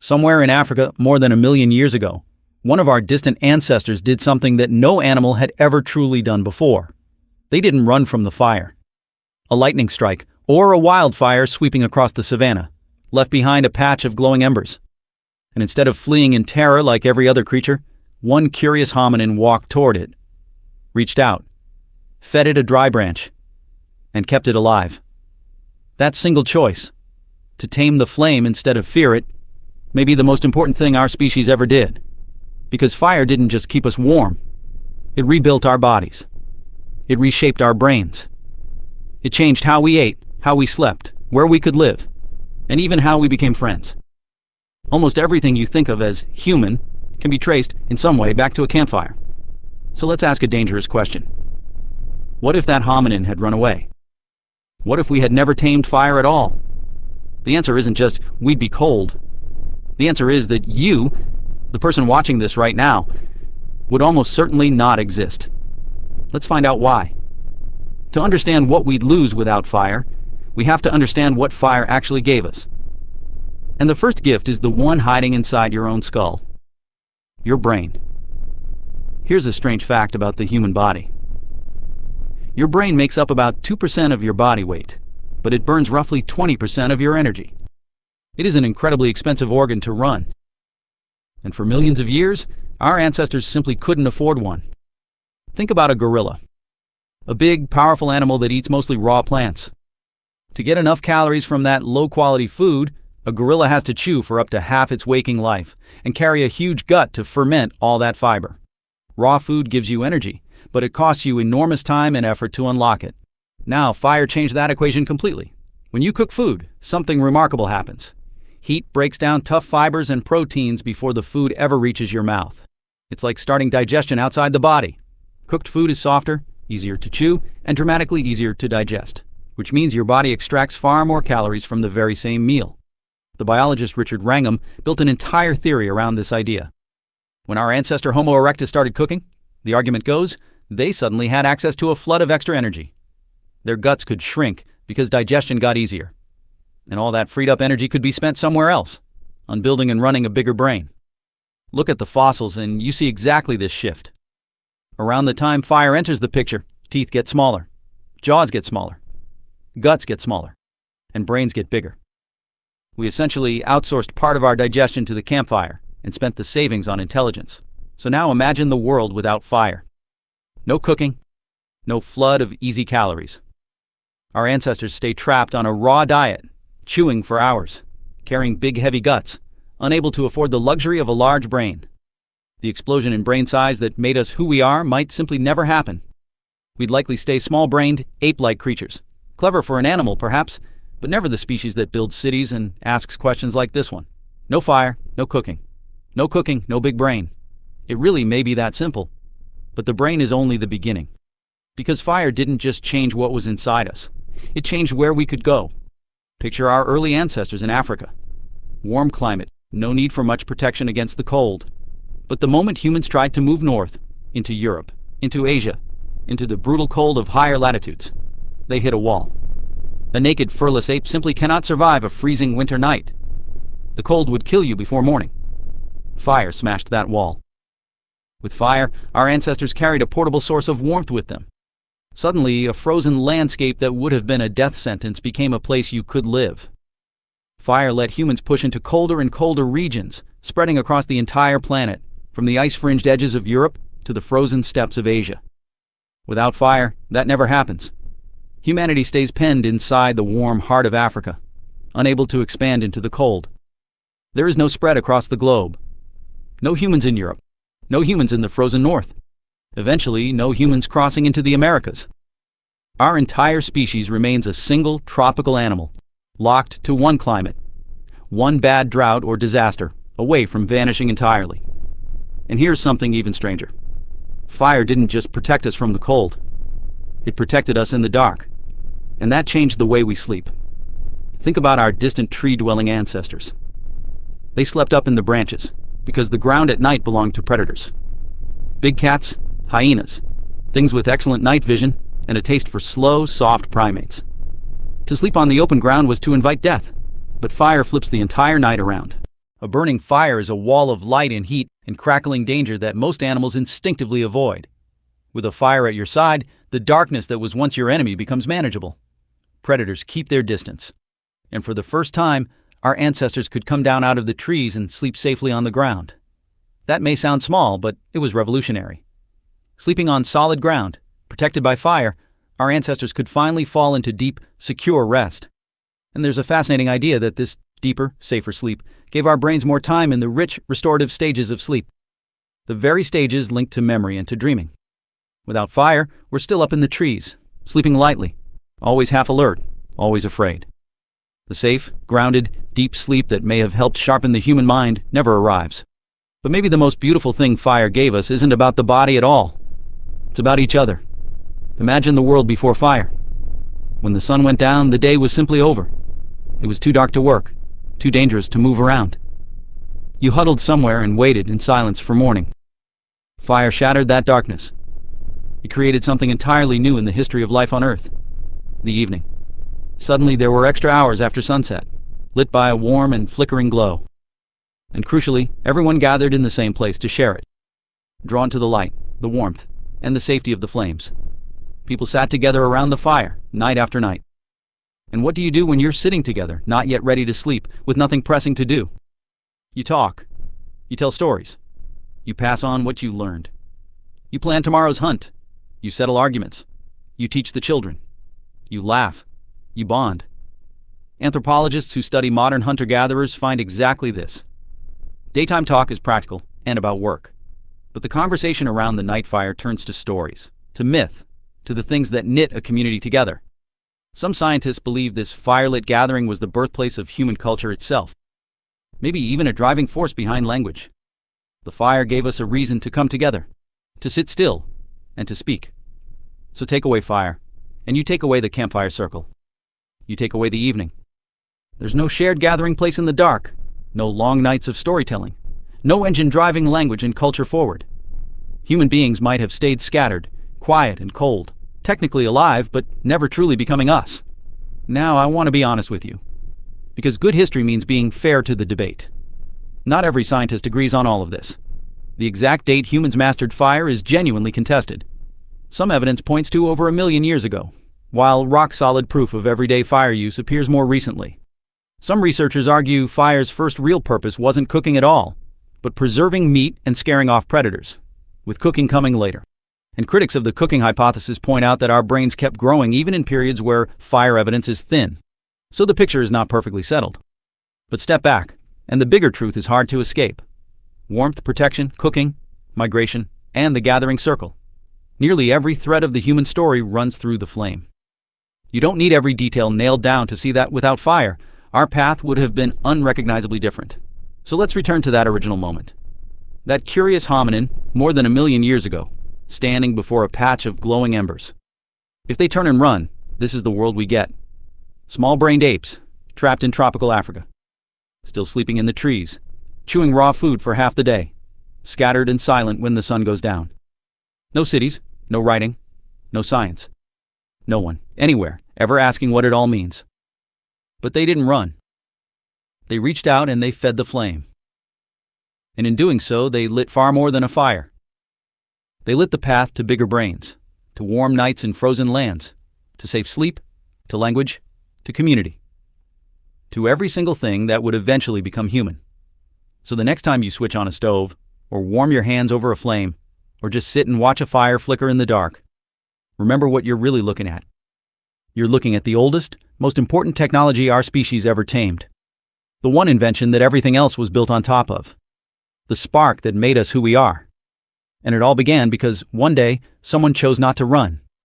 Somewhere in Africa, more than 1 million years ago, one of our distant ancestors did something that no animal had ever truly done before. They didn't run from the fire. A lightning strike, or a wildfire sweeping across the savannah, left behind a patch of glowing embers. And instead of fleeing in terror like every other creature, one curious hominin walked toward it, reached out, fed it a dry branch, and kept it alive. That single choice, to tame the flame instead of fear it, may be the most important thing our species ever did. Because fire didn't just keep us warm. It rebuilt our bodies. It reshaped our brains. It changed how we ate, how we slept, where we could live, and even how we became friends. Almost everything you think of as human can be traced in some way back to a campfire. So let's ask a dangerous question. What if that hominin had run away? What if we had never tamed fire at all? The answer isn't just we'd be cold. The answer is that you, the person watching this right now, would almost certainly not exist. Let's find out why. To understand what we'd lose without fire, we have to understand what fire actually gave us. And the first gift is the one hiding inside your own skull. Your brain. Here's a strange fact about the human body. Your brain makes up about 2% of your body weight, but it burns roughly 20% of your energy. It is an incredibly expensive organ to run. And for millions of years, our ancestors simply couldn't afford one. Think about a gorilla. A big, powerful animal that eats mostly raw plants. To get enough calories from that low-quality food, a gorilla has to chew for up to half its waking life and carry a huge gut to ferment all that fiber. Raw food gives you energy, but it costs you enormous time and effort to unlock it. Now, fire changed that equation completely. When you cook food, something remarkable happens. Heat breaks down tough fibers and proteins before the food ever reaches your mouth. It's like starting digestion outside the body. Cooked food is softer, easier to chew, and dramatically easier to digest, which means your body extracts far more calories from the very same meal. The biologist Richard Wrangham built an entire theory around this idea. When our ancestor Homo erectus started cooking, the argument goes, they suddenly had access to a flood of extra energy. Their guts could shrink because digestion got easier. And all that freed up energy could be spent somewhere else, on building and running a bigger brain. Look at the fossils and you see exactly this shift. Around the time fire enters the picture, teeth get smaller, jaws get smaller, guts get smaller, and brains get bigger. We essentially outsourced part of our digestion to the campfire and spent the savings on intelligence. So now imagine the world without fire. No cooking, no flood of easy calories. Our ancestors stayed trapped on a raw diet, chewing for hours, carrying big heavy guts, unable to afford the luxury of a large brain. The explosion in brain size that made us who we are might simply never happen. We'd likely stay small-brained, ape-like creatures. Clever for an animal, perhaps, but never the species that builds cities and asks questions like this one. No fire, no cooking. No cooking, no big brain. It really may be that simple. But the brain is only the beginning. Because fire didn't just change what was inside us. It changed where we could go. Picture our early ancestors in Africa. Warm climate, no need for much protection against the cold. But the moment humans tried to move north, into Europe, into Asia, into the brutal cold of higher latitudes, they hit a wall. A naked furless ape simply cannot survive a freezing winter night. The cold would kill you before morning. Fire smashed that wall. With fire, our ancestors carried a portable source of warmth with them. Suddenly, a frozen landscape that would have been a death sentence became a place you could live. Fire let humans push into colder and colder regions, spreading across the entire planet, from the ice-fringed edges of Europe to the frozen steppes of Asia. Without fire, that never happens. Humanity stays penned inside the warm heart of Africa, unable to expand into the cold. There is no spread across the globe. No humans in Europe. No humans in the frozen north. Eventually, no humans crossing into the Americas. Our entire species remains a single tropical animal, locked to one climate, one bad drought or disaster, away from vanishing entirely. And here's something even stranger. Fire didn't just protect us from the cold. It protected us in the dark. And that changed the way we sleep. Think about our distant tree-dwelling ancestors. They slept up in the branches, because the ground at night belonged to predators. Big cats, hyenas, things with excellent night vision and a taste for slow, soft primates. To sleep on the open ground was to invite death, but fire flips the entire night around. A burning fire is a wall of light and heat and crackling danger that most animals instinctively avoid. With a fire at your side, the darkness that was once your enemy becomes manageable. Predators keep their distance. And for the first time, our ancestors could come down out of the trees and sleep safely on the ground. That may sound small, but it was revolutionary. Sleeping on solid ground, protected by fire, our ancestors could finally fall into deep, secure rest. And there's a fascinating idea that this deeper, safer sleep gave our brains more time in the rich, restorative stages of sleep. The very stages linked to memory and to dreaming. Without fire, we're still up in the trees, sleeping lightly, always half alert, always afraid. The safe, grounded, deep sleep that may have helped sharpen the human mind never arrives. But maybe the most beautiful thing fire gave us isn't about the body at all. It's about each other. Imagine the world before fire. When the sun went down, the day was simply over. It was too dark to work, too dangerous to move around. You huddled somewhere and waited in silence for morning. Fire shattered that darkness. It created something entirely new in the history of life on Earth. The evening. Suddenly there were extra hours after sunset, lit by a warm and flickering glow. And crucially, everyone gathered in the same place to share it. Drawn to the light, the warmth, and the safety of the flames. People sat together around the fire, night after night. And what do you do when you're sitting together, not yet ready to sleep, with nothing pressing to do? You talk. You tell stories. You pass on what you learned. You plan tomorrow's hunt. You settle arguments. You teach the children. You laugh. You bond. Anthropologists who study modern hunter-gatherers find exactly this. Daytime talk is practical and about work. But the conversation around the night fire turns to stories, to myth, to the things that knit a community together. Some scientists believe this firelit gathering was the birthplace of human culture itself. Maybe even a driving force behind language. The fire gave us a reason to come together, to sit still, and to speak. So take away fire, and you take away the campfire circle. You take away the evening. There's no shared gathering place in the dark, no long nights of storytelling, no engine driving language and culture forward. Human beings might have stayed scattered, quiet and cold, technically alive, but never truly becoming us. Now I want to be honest with you, because good history means being fair to the debate. Not every scientist agrees on all of this. The exact date humans mastered fire is genuinely contested. Some evidence points to over 1 million years ago, while rock-solid proof of everyday fire use appears more recently. Some researchers argue fire's first real purpose wasn't cooking at all, but preserving meat and scaring off predators, with cooking coming later. And critics of the cooking hypothesis point out that our brains kept growing even in periods where fire evidence is thin. So the picture is not perfectly settled. But step back, and the bigger truth is hard to escape. Warmth, protection, cooking, migration, and the gathering circle. Nearly every thread of the human story runs through the flame. You don't need every detail nailed down to see that without fire, our path would have been unrecognizably different. So let's return to that original moment. That curious hominin, more than 1 million years ago, standing before a patch of glowing embers. If they turn and run, this is the world we get. Small-brained apes, trapped in tropical Africa. Still sleeping in the trees, chewing raw food for half the day, scattered and silent when the sun goes down. No cities, no writing, no science. No one, anywhere, ever asking what it all means. But they didn't run. They reached out and they fed the flame. And in doing so, they lit far more than a fire. They lit the path to bigger brains, to warm nights in frozen lands, to safe sleep, to language, to community. To every single thing that would eventually become human. So the next time you switch on a stove, or warm your hands over a flame, or just sit and watch a fire flicker in the dark, remember what you're really looking at. You're looking at the oldest, most important technology our species ever tamed. The one invention that everything else was built on top of. The spark that made us who we are. And it all began because one day, someone chose not to run.